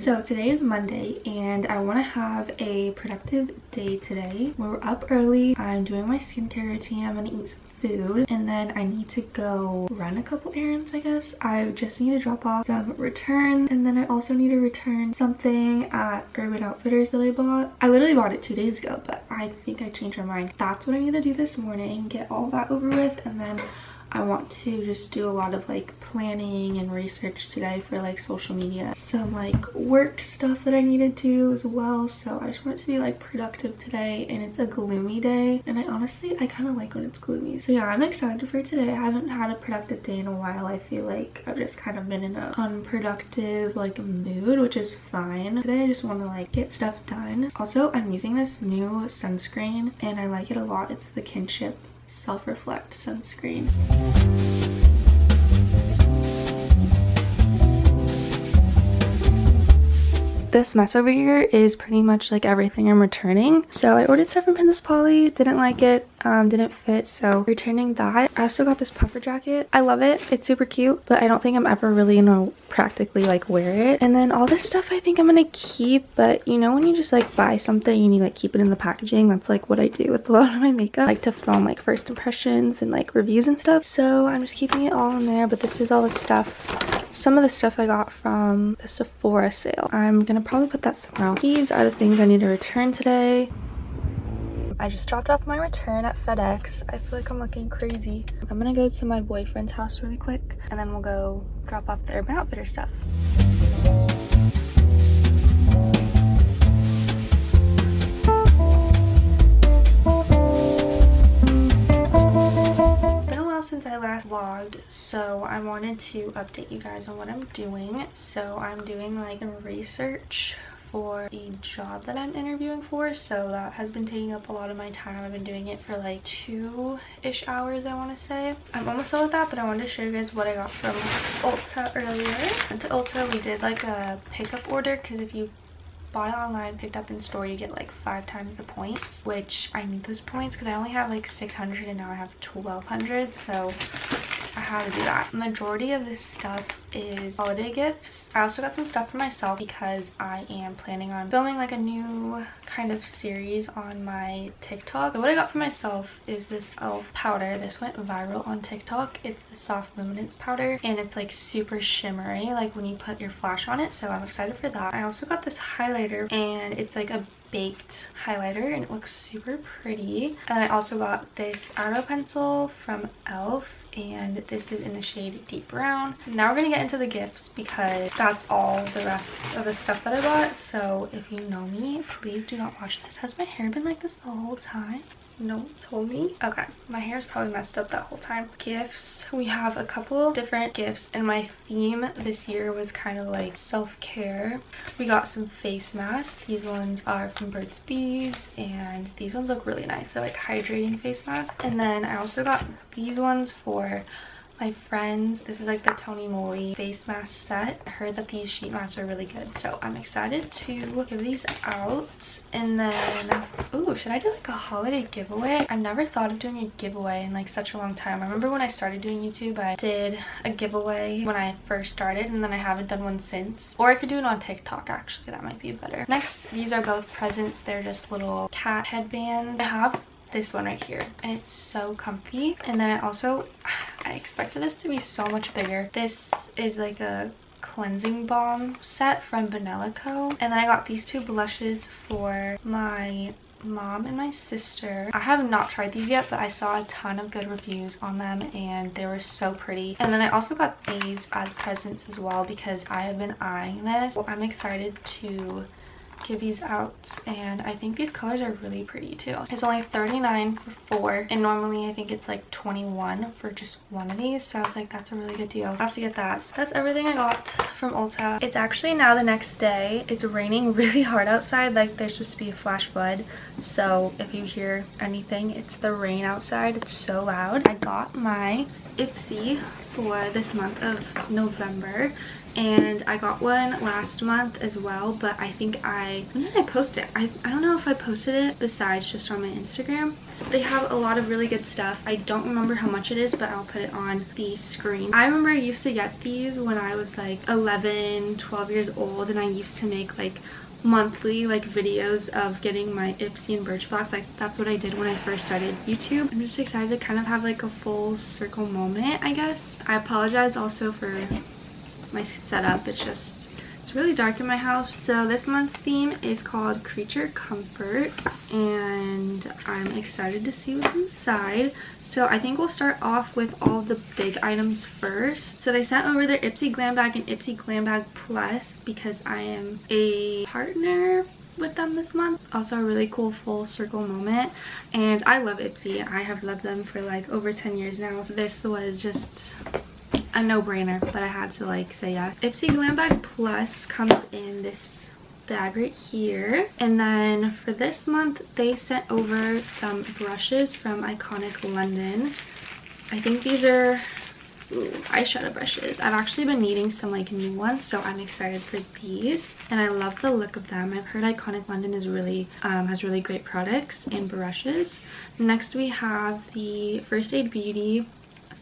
So today is Monday and I want to have a productive day today. We're up early. I'm doing my skincare routine. I'm going to eat some food and then I need to go run a couple errands, I guess. I just need to drop off some returns and then I also need to return something at Urban Outfitters that I bought. I literally bought it 2 days ago, but I think I changed my mind. That's what I need to do this morning, get all that over with, and then I want to just do a lot of like planning and research today for like social media. Some like work stuff that I need to do as well. So I just want it to be like productive today, and it's a gloomy day. And I kind of like when it's gloomy. So yeah, I'm excited for today. I haven't had a productive day in a while. I feel like I've just kind of been in a unproductive like mood, which is fine. Today I just want to like get stuff done. Also, I'm using this new sunscreen and I like it a lot. It's the Kinship Self-Reflect sunscreen. This mess over here is pretty much like everything I'm returning. So I ordered stuff from Princess Polly, didn't like it, didn't fit, so returning that. I also got this puffer jacket. I love it, it's super cute, but I don't think I'm ever really gonna practically like wear it. And then all this stuff I think I'm gonna keep, but you know when you just like buy something and you like keep it in the packaging? That's like what I do with a lot of my makeup. I like to film like first impressions and like reviews and stuff, so I'm just keeping it all in there. But this is all the stuff. Some of the stuff I got from the Sephora sale. I'm gonna probably put that somewhere else. These are the things I need to return today. I just dropped off my return at FedEx. I feel like I'm looking crazy. I'm gonna go to my boyfriend's house really quick and then we'll go drop off the Urban Outfitters stuff. Since I last vlogged, so I wanted to update you guys on what I'm doing. So I'm doing like some research for the job that I'm interviewing for, so that has been taking up a lot of my time. I've been doing it for like 2-ish hours, I want to say. I'm almost done with that, but I wanted to show you guys what I got from Ulta earlier. And to Ulta we did like a pickup order, because if you buy online, picked up in store, you get like 5 times the points, which I need those points because I only have like 600 and now I have 1200, so I had to do that. Majority of this stuff is holiday gifts. I also got some stuff for myself because I am planning on filming like a new kind of series on my TikTok. So what I got for myself is this e.l.f. powder. This went viral on TikTok. It's the Soft Luminance powder and it's like super shimmery like when you put your flash on it, so I'm excited for that. I also got this highlighter and it's like a baked highlighter and it looks super pretty. And I also got this eyebrow pencil from e.l.f. and this is in the shade Deep Brown. Now we're gonna get into the gifts because that's all the rest of the stuff that I bought. So if you know me, please do not watch this. Has my hair been like this the whole time? No one told me. Okay, my hair's probably messed up that whole time. Gifts, we have a couple different gifts and my theme this year was kind of like self-care. We got some face masks. These ones are from Burt's Bees and these ones look really nice. They're like hydrating face masks. And then I also got these ones for my friends. This is like the Tony Moly face mask set. I heard that these sheet masks are really good, so I'm excited to give these out. And then, ooh, should I do like a holiday giveaway? I've never thought of doing a giveaway in like such a long time. I remember when I started doing YouTube, I did a giveaway when I first started and then I haven't done one since. Or I could do it on TikTok actually, that might be better. Next, these are both presents. They're just little cat headbands. I have this one right here and it's so comfy. And then I expected this to be so much bigger. This is like a cleansing balm set from Banella Co. And then I got these 2 blushes for my mom and my sister. I have not tried these yet, but I saw a ton of good reviews on them and they were so pretty. And then I also got these as presents as well because I have been eyeing this. So I'm excited to give these out and I think these colors are really pretty too. It's only $39 for 4 and normally I think it's like $21 for just one of these, so I was like, that's a really good deal. I have to get that. So that's everything I got from Ulta. It's actually now the next day. It's raining really hard outside, like there's supposed to be a flash flood, so if you hear anything, it's the rain outside. It's so loud. I got my ipsy for this month of November, and I got one last month as well, but I think when did I post it? I don't know if I posted it besides just on my Instagram. So they have a lot of really good stuff. I don't remember how much it is, but I'll put it on the screen. I remember I used to get these when I was like 11, 12 years old, and I used to make like monthly like videos of getting my ipsy and Birchbox. Like that's what I did when I first started YouTube. I'm just excited to kind of have like a full circle moment, I guess. I apologize also for my setup. It's really dark in my house. So this month's theme is called Creature Comforts, and I'm excited to see what's inside. So I think we'll start off with all the big items first. So they sent over their Ipsy Glam Bag and Ipsy Glam Bag Plus because I am a partner with them this month. Also a really cool full circle moment, and I love Ipsy. I have loved them for like over 10 years now. So this was just a no-brainer that I had to like say yes. Ipsy Glam Bag Plus comes in this bag right here, and then for this month they sent over some brushes from Iconic London. I think these are eyeshadow brushes. I've actually been needing some like new ones, so I'm excited for these, and I love the look of them. I've heard Iconic London is really has really great products and brushes. Next we have the First Aid Beauty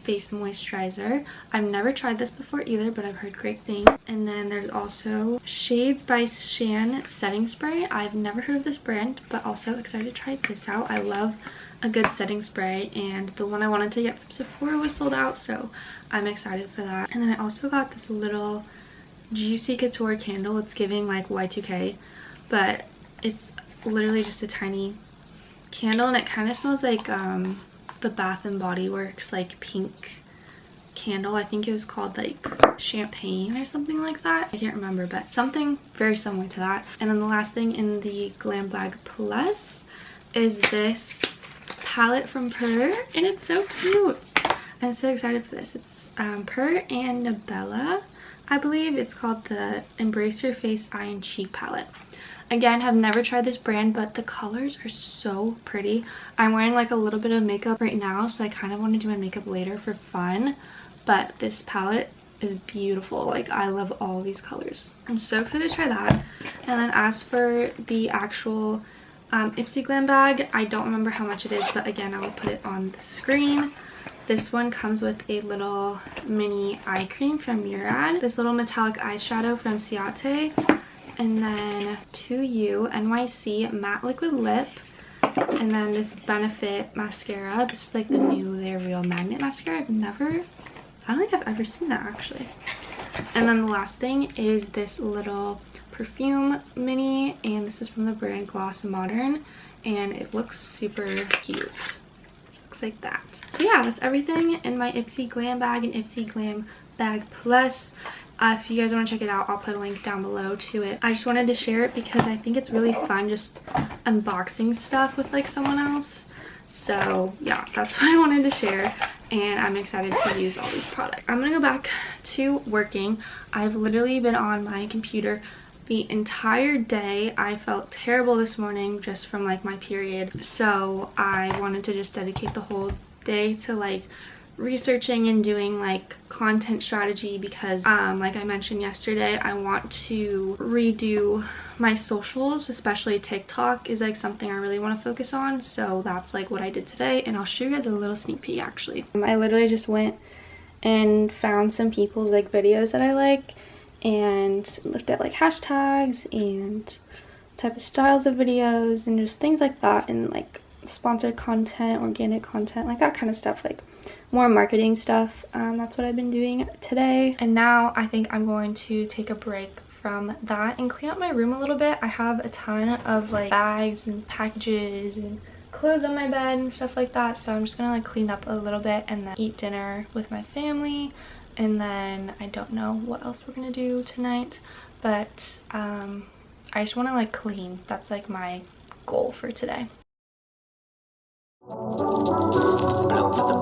face moisturizer. I've never tried this before either, but I've heard great things. And then there's also Shades by Shan setting spray. I've never heard of this brand, but also excited to try this out. I love a good setting spray, and the one I wanted to get from Sephora was sold out, so I'm excited for that. And then I also got this little Juicy Couture candle. It's giving like Y2K, but it's literally just a tiny candle, and it kind of smells like the Bath and Body Works like pink candle. I think it was called like champagne or something like that. I can't remember, but something very similar to that. And then the last thing in the Glam Bag Plus is this palette from Purr, and it's so cute. I'm so excited for this. It's Purr and Nabella, I believe. It's called the Embrace Your Face Eye and Cheek palette. Again, have never tried this brand, but the colors are so pretty. I'm wearing like a little bit of makeup right now, so I kind of want to do my makeup later for fun, but this palette is beautiful. Like I love all of these colors. I'm so excited to try that. And then as for the actual Ipsy Glam Bag, I don't remember how much it is, but again, I will put it on the screen. This one comes with a little mini eye cream from Murad, this little metallic eyeshadow from Ciate, and then To You NYC matte liquid lip, and then this Benefit mascara. This is like the new They're Real magnet mascara. I don't think I've ever seen that actually. And then the last thing is this little perfume mini, and this is from the brand Gloss Modern, and it looks super cute. It looks like that. So yeah, that's everything in my Ipsy Glam Bag and Ipsy Glam Bag Plus. If you guys want to check it out, I'll put a link down below to it. I just wanted to share it because I think it's really fun just unboxing stuff with like someone else. So yeah, that's what I wanted to share, and I'm excited to use all these products. I'm gonna go back to working. I've literally been on my computer the entire day. I felt terrible this morning just from like my period, so I wanted to just dedicate the whole day to like researching and doing like content strategy, because like I mentioned yesterday, I want to redo my socials, especially TikTok is like something I really want to focus on. So that's like what I did today, and I'll show you guys a little sneak peek actually. I literally just went and found some people's like videos that I like and looked at like hashtags and type of styles of videos and just things like that, and like sponsored content, organic content, like that kind of stuff, like more marketing stuff. That's what I've been doing today. And now I think I'm going to take a break from that and clean up my room a little bit. I have a ton of like bags and packages and clothes on my bed and stuff like that, so I'm just gonna like clean up a little bit and then eat dinner with my family, and then I don't know what else we're gonna do tonight, but I just want to like clean. That's like my goal for today. Blown for the